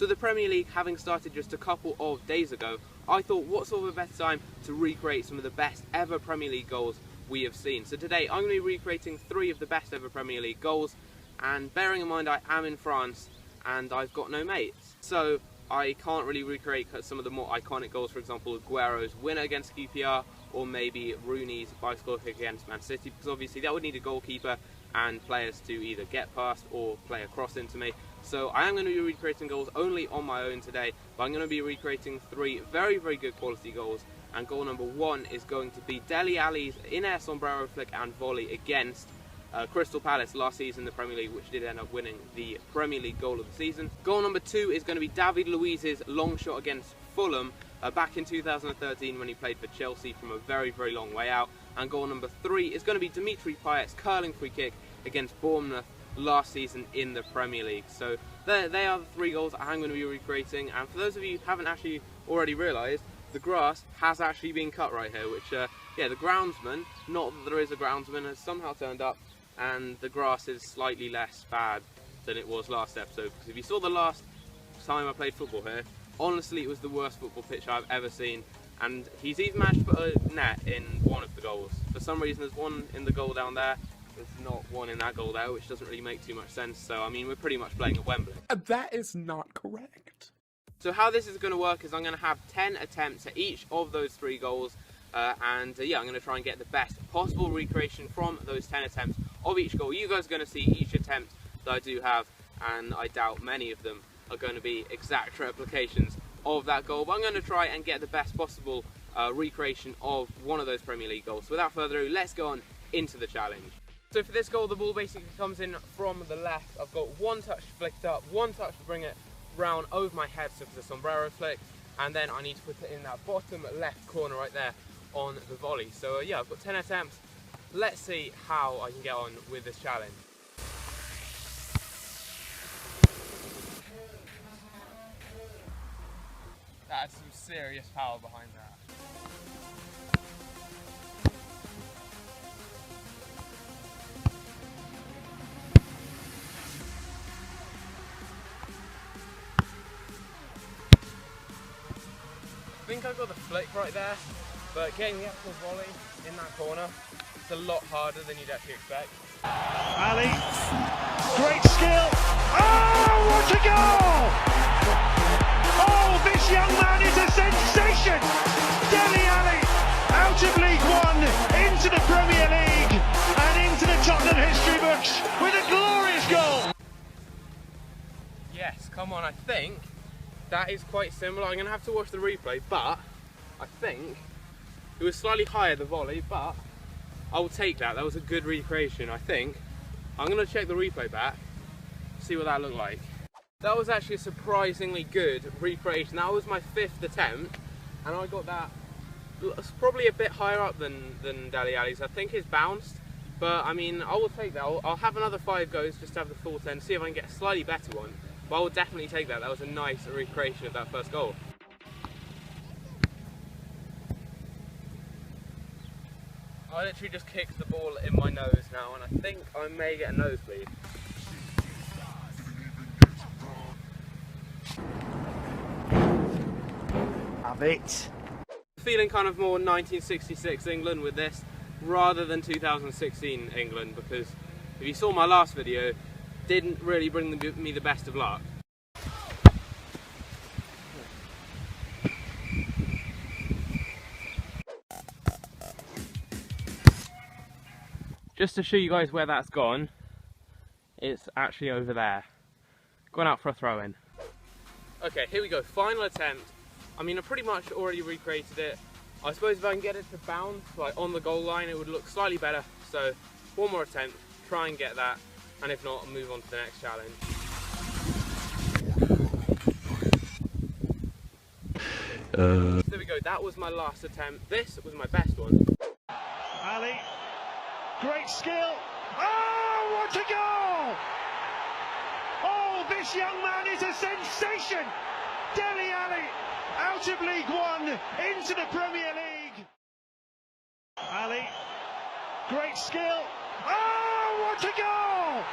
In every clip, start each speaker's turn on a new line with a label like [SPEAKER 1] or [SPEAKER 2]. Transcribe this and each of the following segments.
[SPEAKER 1] So the Premier League having started just a couple of days ago, I thought what sort of a better time to recreate some of the best ever Premier League goals we have seen. So today I'm going to be recreating 3 of the best ever Premier League goals, and bearing in mind I am in France and I've got no mates, so I can't really recreate some of the more iconic goals, for example Aguero's winner against QPR, or maybe Rooney's bicycle kick against Man City, because obviously that would need a goalkeeper and players to either get past or play a cross into me. So I am going to be recreating goals only on my own today, but I'm going to be recreating 3 very, very good quality goals, and goal number 1 is going to be Dele Alli's in-air sombrero flick and volley against Crystal Palace last season in the Premier League, which did end up winning the Premier League goal of the season. Goal number 2 is going to be David Luiz's long shot against Fulham back in 2013 when he played for Chelsea from a very, very long way out. And goal number 3 is going to be Dimitri Payet's curling free kick against Bournemouth last season in the Premier League. So they are the 3 goals I'm going to be recreating, and for those of you who haven't actually already realised, the grass has actually been cut right here, which yeah, the groundsman, not that there is a groundsman, has somehow turned up, and the grass is slightly less bad than it was last episode. Because if you saw the last time I played football here, honestly it was the worst football pitch I've ever seen, and he's even managed to put a net in one of the goals. For some reason there's one in the goal down there, there's not one in that goal there, which doesn't really make too much sense. So I mean, we're pretty much playing at Wembley.
[SPEAKER 2] That is not correct.
[SPEAKER 1] So how this is going to work is I'm going to have 10 attempts at each of those 3 goals, and yeah, I'm going to try and get the best possible recreation from those 10 attempts of each goal. You guys are going to see each attempt that I do have, and I doubt many of them are going to be exact replications of that goal, but I'm going to try and get the best possible recreation of one of those Premier League goals. So without further ado, let's go on into the challenge. So for this goal, the ball basically comes in from the left. I've got 1 touch flicked up, 1 touch to bring it round over my head, so for the sombrero flick, and then I need to put it in that bottom left corner right there on the volley. So yeah, I've got 10 attempts. Let's see how I can get on with this challenge. That's some serious power behind that. I think I got the flick right there, but getting the actual volley in that corner, it's a lot harder than you'd actually expect.
[SPEAKER 3] Ali, great skill. Oh, what a goal! Oh, this young man is a sensation. Dele Alli, out of League One, into the Premier League, and into the Tottenham history books with a glorious goal.
[SPEAKER 1] Yes, come on, I think that is quite similar. I'm going to have to watch the replay, but I think it was slightly higher, the volley, but I will take that. That was a good recreation, I think. I'm going to check the replay back, see what that looked like. That was actually a surprisingly good recreation. That was my 5th attempt, and I got that probably a bit higher up than Dele Alli's. I think it's bounced, but I mean, I will take that. I'll have another 5 goes just to have the full 10, see if I can get a slightly better one. But I will definitely take that. That was a nice recreation of that first goal. I literally just kicked the ball in my nose now, and I think I may get a nosebleed.
[SPEAKER 3] Have it.
[SPEAKER 1] Feeling kind of more 1966 England with this, rather than 2016 England, because if you saw my last video, didn't really bring me the best of luck. Just to show you guys where that's gone, it's actually over there. Gone out for a throw-in. Okay, here we go, final attempt. I mean, I pretty much already recreated it. I suppose if I can get it to bounce, like on the goal line, it would look slightly better. So, one more attempt, try and get that, and if not, I'll move on to the next challenge. There we go, that was my last attempt. This was my best one.
[SPEAKER 3] Ali, great skill. Oh, what a goal! Oh, this young man is a sensation. Dele Alli, out of League One, into the Premier League. Ali, great skill. Oh, what a goal!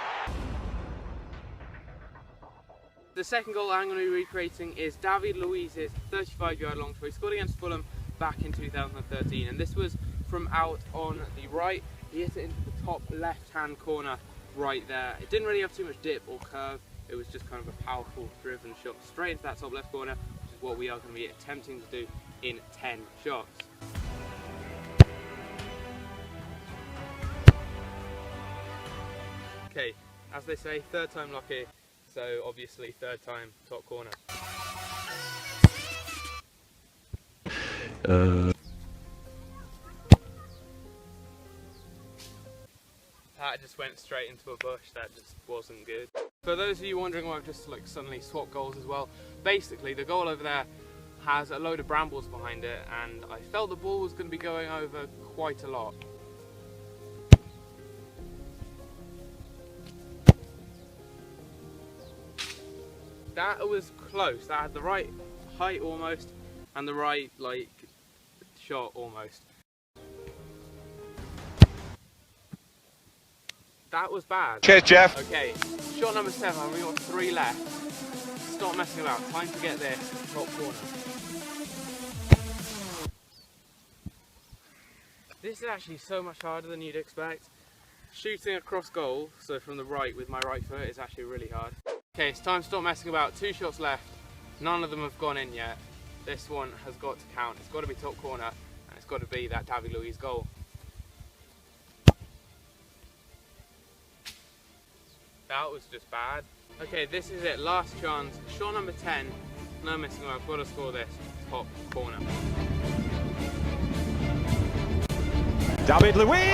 [SPEAKER 1] The second goal I'm going to be recreating is David Luiz's 35-yard long throw. He scored against Fulham back in 2013, and this was from out on the right. He hit it into the top left-hand corner right there. It didn't really have too much dip or curve. It was just kind of a powerful driven shot straight into that top left corner, which is what we are going to be attempting to do in 10 shots. Okay, as they say, third time lucky, so obviously third time top corner. That just went straight into a bush. That just wasn't good. For those of you wondering why I've just like suddenly swapped goals as well, basically the goal over there has a load of brambles behind it, and I felt the ball was going to be going over quite a lot. That was close. That had the right height almost, and the right like shot almost. That was bad.
[SPEAKER 3] Cheers, Jeff.
[SPEAKER 1] Okay, shot number 7, we've got 3 left. Stop messing about, time to get this top corner. This is actually so much harder than you'd expect. Shooting across goal, so from the right with my right foot, is actually really hard. Okay, it's time to stop messing about. 2 shots left. None of them have gone in yet. This one has got to count. It's got to be top corner, and it's got to be that David Luiz goal. That was just bad. Okay, this is it, last chance. Shot number 10. No messing around, I've got to score this. Top corner.
[SPEAKER 3] David Luiz!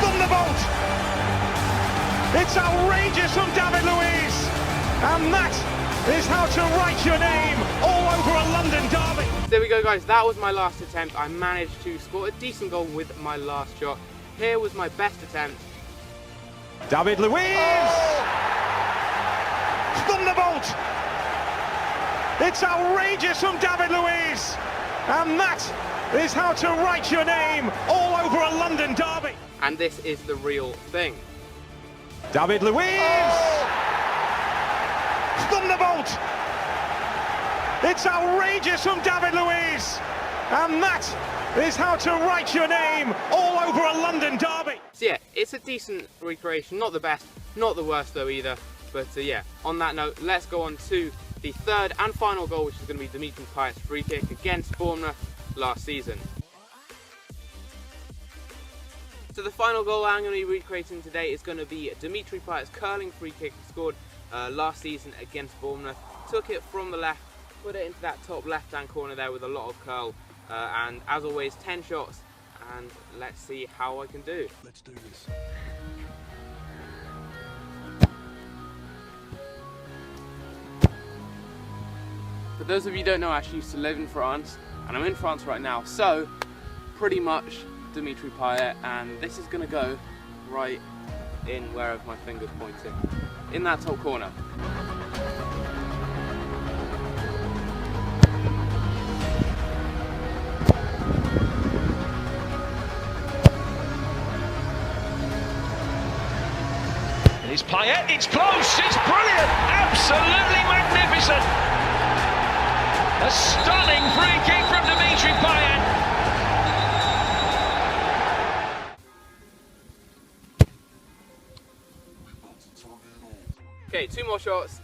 [SPEAKER 3] Thunderbolt! It's outrageous from David Luiz! And that is how to write your name all over a London derby.
[SPEAKER 1] There we go, guys, that was my last attempt. I managed to score a decent goal with my last shot. Here was my best attempt.
[SPEAKER 3] David Luiz! Thunderbolt! It's outrageous from David Luiz! And that is how to write your name all over a London derby.
[SPEAKER 1] And this is the real thing.
[SPEAKER 3] David Luiz! Thunderbolt! It's outrageous from David Luiz! And that is how to write your name all over a London derby.
[SPEAKER 1] So yeah, it's a decent recreation, not the best, not the worst though either. But yeah, on that note, let's go on to the third and final goal, which is going to be Dimitri Payet's free kick against Bournemouth last season. So the final goal I'm going to be recreating today is going to be Dimitri Payet's curling free kick he scored last season against Bournemouth. Took it from the left, put it into that top left-hand corner there with a lot of curl. And as always, 10 shots, and let's see how I can do.
[SPEAKER 2] Let's do this.
[SPEAKER 1] For those of you who don't know, I actually used to live in France, and I'm in France right now, so pretty much Dimitri Payet, and this is going to go right in wherever my finger's pointing, in that top corner.
[SPEAKER 3] It's Payet, it's close, it's brilliant, absolutely magnificent. A stunning free kick from Dimitri Payet.
[SPEAKER 1] Okay, 2 more shots.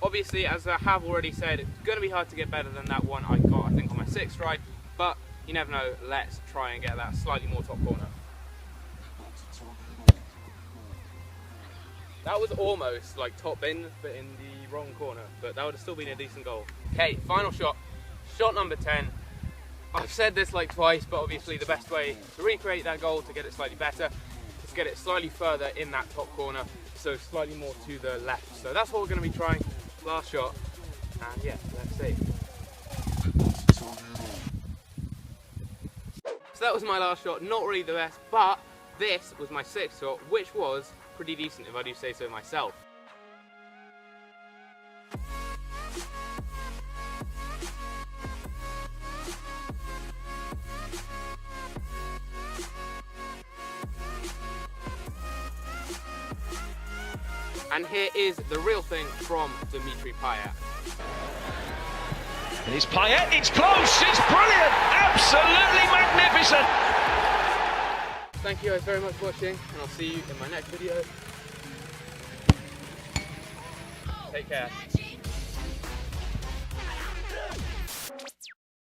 [SPEAKER 1] Obviously, as I have already said, it's going to be hard to get better than that one I got, I think, on my 6th try, but you never know, let's try and get that slightly more top corner. That was almost like top bin, but in the wrong corner, but that would have still been a decent goal. Okay, final shot. Shot number 10. I've said this like twice, but obviously the best way to recreate that goal, to get it slightly better, is to get it slightly further in that top corner, so slightly more to the left. So that's what we're going to be trying. Last shot, and yeah, let's see. So that was my last shot, not really the best, but this was my 6th shot, which was pretty decent if I do say so myself. And here is the real thing from Dimitri Payet.
[SPEAKER 3] And it's Payet, it's close, it's brilliant, absolutely magnificent.
[SPEAKER 1] Thank you guys very much for watching, and I'll see you in my next video. Take care.